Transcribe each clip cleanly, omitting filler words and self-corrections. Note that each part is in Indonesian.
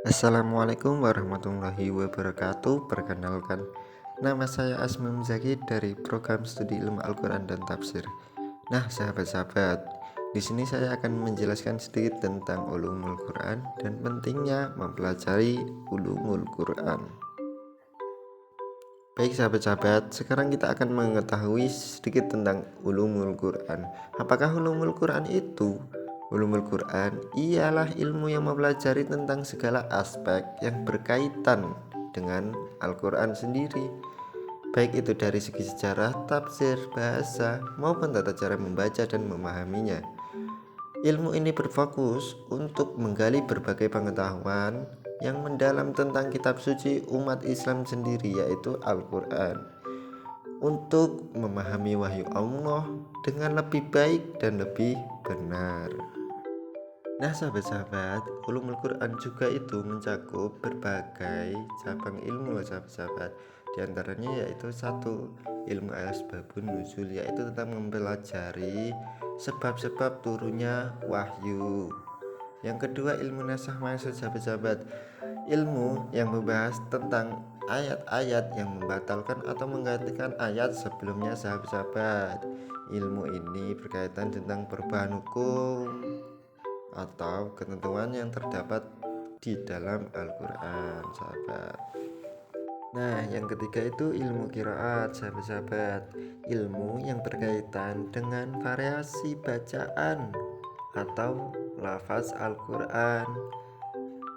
Assalamualaikum warahmatullahi wabarakatuh. Perkenalkan, nama saya Asmim Zaki dari program studi ilmu Al-Quran dan Tafsir. Nah, sahabat-sahabat, di sini saya akan menjelaskan sedikit tentang ulumul Quran dan pentingnya mempelajari ulumul Quran. Baik sahabat-sahabat, sekarang kita akan mengetahui sedikit tentang ulumul Quran. Apakah ulumul Quran itu? Ulumul Quran ialah ilmu yang mempelajari tentang segala aspek yang berkaitan dengan Al-Quran sendiri, baik itu dari segi sejarah, tafsir, bahasa, maupun tata cara membaca dan memahaminya. Ilmu ini berfokus untuk menggali berbagai pengetahuan yang mendalam tentang kitab suci umat Islam sendiri, yaitu Al-Quran, untuk memahami wahyu Allah dengan lebih baik dan lebih benar. Nah sahabat-sahabat, ulumul Quran juga itu mencakup berbagai cabang ilmu sahabat-sahabat. Di antaranya yaitu satu, ilmu asbabun nuzul, yaitu tentang mempelajari sebab-sebab turunnya wahyu. Yang kedua, ilmu nasakh mansukh sahabat-sahabat, ilmu yang membahas tentang ayat-ayat yang membatalkan atau menggantikan ayat sebelumnya sahabat-sahabat. Ilmu ini berkaitan tentang perubahan hukum atau ketentuan yang terdapat di dalam Al-Quran sahabat. Nah yang ketiga itu ilmu qiraat sahabat-sahabat, ilmu yang berkaitan dengan variasi bacaan atau lafaz Al-Quran.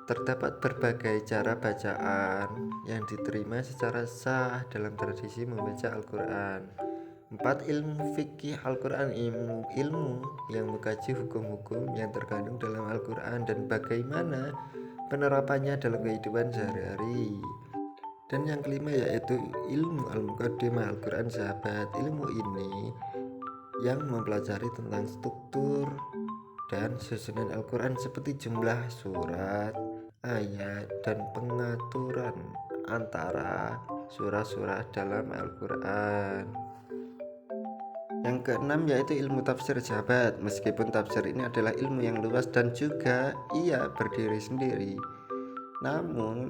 Terdapat berbagai cara bacaan yang diterima secara sah dalam tradisi membaca Al-Quran. 4. Ilmu fikih Al-Quran, ilmu yang mengkaji hukum-hukum yang terkandung dalam Al-Quran dan bagaimana penerapannya dalam kehidupan sehari-hari. Dan yang kelima yaitu ilmu Al-Muqaddimah Al-Quran sahabat. Ilmu ini yang mempelajari tentang struktur dan susunan Al-Quran seperti jumlah surat, ayat, dan pengaturan antara surah-surah dalam Al-Quran. Yang keenam yaitu ilmu tafsir sahabat. Meskipun tafsir ini adalah ilmu yang luas dan juga ia berdiri sendiri, namun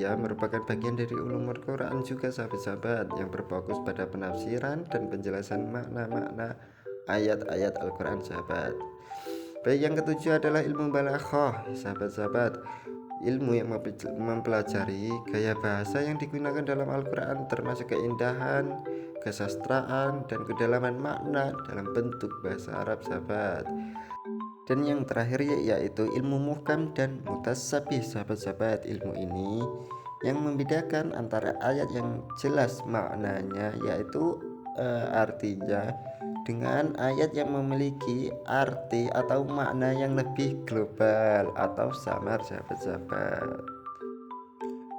ia merupakan bagian dari ulumul Quran juga sahabat-sahabat, yang berfokus pada penafsiran dan penjelasan makna-makna ayat-ayat Al-Quran sahabat. Baik, yang ketujuh adalah ilmu balaghah sahabat-sahabat, ilmu yang mempelajari gaya bahasa yang digunakan dalam Al-Quran, termasuk keindahan, kesastraan, dan kedalaman makna dalam bentuk bahasa Arab sahabat. Dan yang terakhir yaitu ilmu muhkam dan mutasyabih sahabat-sahabat. Ilmu ini yang membedakan antara ayat yang jelas maknanya, yaitu artinya, dengan ayat yang memiliki arti atau makna yang lebih global atau samar sahabat-sahabat.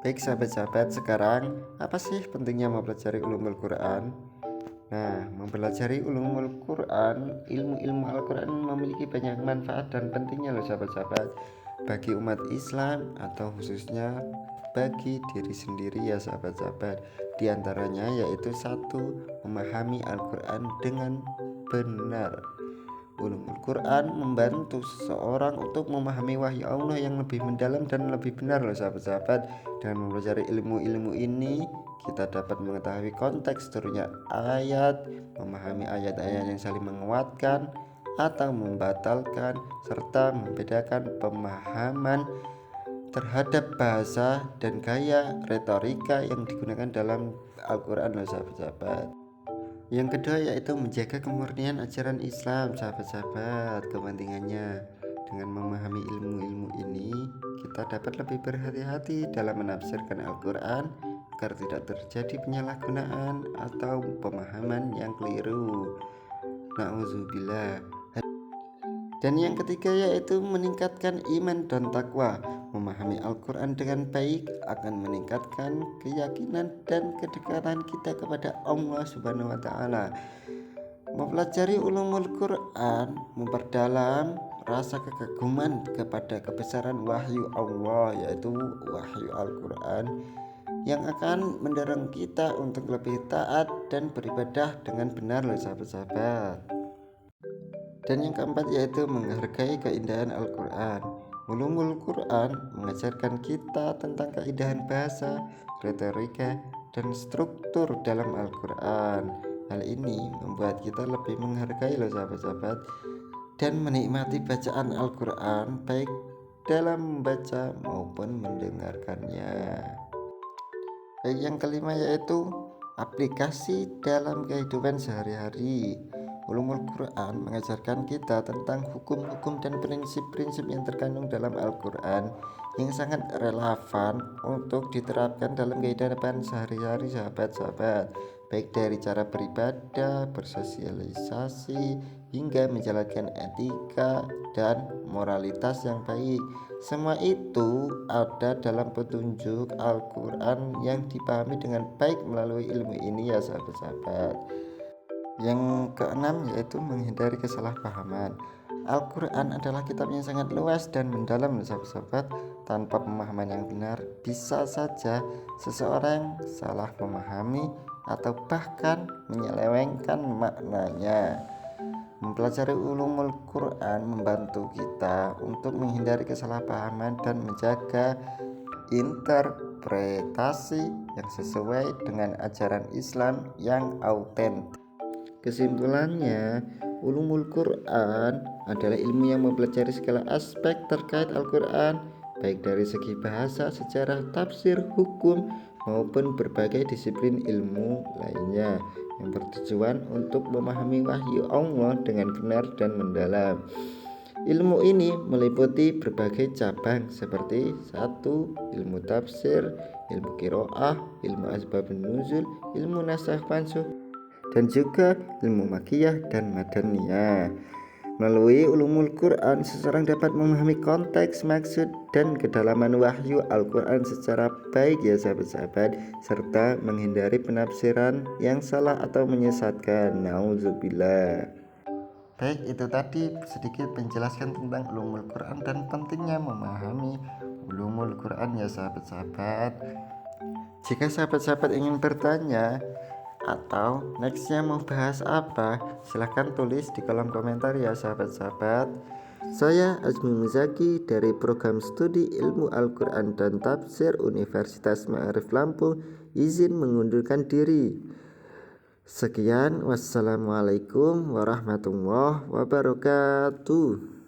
Baik sahabat-sahabat, sekarang apa sih pentingnya mempelajari ulumul Quran? Nah, mempelajari ulumul Quran, ilmu-ilmu Al-Quran memiliki banyak manfaat dan pentingnya loh sahabat-sahabat, bagi umat Islam atau khususnya bagi diri sendiri ya sahabat-sahabat. Di antaranya yaitu satu, memahami Al-Quran dengan benar. Ulumul Quran membantu seseorang untuk memahami wahyu Allah yang lebih mendalam dan lebih benar loh sahabat-sahabat. Dengan mempelajari ilmu-ilmu ini, kita dapat mengetahui konteks turunnya ayat, memahami ayat-ayat yang saling menguatkan atau membatalkan, serta membedakan pemahaman terhadap bahasa dan gaya retorika yang digunakan dalam Al-Quran loh sahabat-sahabat. Yang kedua yaitu menjaga kemurnian ajaran Islam sahabat-sahabat. Kepentingannya, dengan memahami ilmu-ilmu ini, kita dapat lebih berhati-hati dalam menafsirkan Al-Quran agar tidak terjadi penyalahgunaan atau pemahaman yang keliru. Na'udzubillah. Dan yang ketiga yaitu meningkatkan iman dan takwa. Memahami Al-Quran dengan baik akan meningkatkan keyakinan dan kedekatan kita kepada Allah Subhanahu wa Ta'ala. Mempelajari ulumul Quran memperdalam rasa kekaguman kepada kebesaran wahyu Allah, yaitu wahyu Al-Quran, yang akan mendorong kita untuk lebih taat dan beribadah dengan benar loh sahabat-sahabat. Dan yang keempat yaitu menghargai keindahan Al-Quran. Ulumul Quran mengajarkan kita tentang keindahan bahasa, retorika, dan struktur dalam Al-Quran. Hal ini membuat kita lebih menghargai loh sahabat-sahabat dan menikmati bacaan Al-Quran baik dalam membaca maupun mendengarkannya. Yang kelima yaitu aplikasi dalam kehidupan sehari-hari. Ulumul Quran mengajarkan kita tentang hukum-hukum dan prinsip-prinsip yang terkandung dalam Al-Quran yang sangat relevan untuk diterapkan dalam kehidupan sehari-hari sahabat-sahabat, baik dari cara beribadah, bersosialisasi, hingga menjalankan etika dan moralitas yang baik. Semua itu ada dalam petunjuk Al-Quran yang dipahami dengan baik melalui ilmu ini ya sahabat-sahabat. Yang keenam yaitu menghindari kesalahpahaman. Al-Quran adalah kitab yang sangat luas dan mendalam sahabat-sahabat. Tanpa pemahaman yang benar, bisa saja seseorang salah memahami atau bahkan menyelewengkan maknanya. Mempelajari ulumul Quran membantu kita untuk menghindari kesalahpahaman dan menjaga interpretasi yang sesuai dengan ajaran Islam yang autentik. Kesimpulannya, ulumul Quran adalah ilmu yang mempelajari segala aspek terkait Al-Quran, baik dari segi bahasa, sejarah, tafsir, hukum, maupun berbagai disiplin ilmu lainnya yang bertujuan untuk memahami wahyu Allah dengan benar dan mendalam. Ilmu ini meliputi berbagai cabang seperti 1. Ilmu tafsir, ilmu qiraah, ilmu asbabun nuzul, ilmu nasakh mansukh, dan juga ilmu makiyah dan madaniyah. Melalui ulumul Quran, seseorang dapat memahami konteks, maksud, dan kedalaman wahyu Al-Quran secara baik ya sahabat-sahabat, serta menghindari penafsiran yang salah atau menyesatkan. Nauzubillah. Baik, itu tadi sedikit menjelaskan tentang ulumul Quran dan pentingnya memahami ulumul Quran ya sahabat-sahabat. Jika sahabat-sahabat ingin bertanya atau nextnya mau bahas apa, silahkan tulis di kolom komentar ya sahabat-sahabat. Saya Azmi Muzaki dari program studi ilmu Al-Quran dan Tafsir Universitas Ma'arif Lampung izin mengundurkan diri. Sekian, wassalamualaikum warahmatullahi wabarakatuh.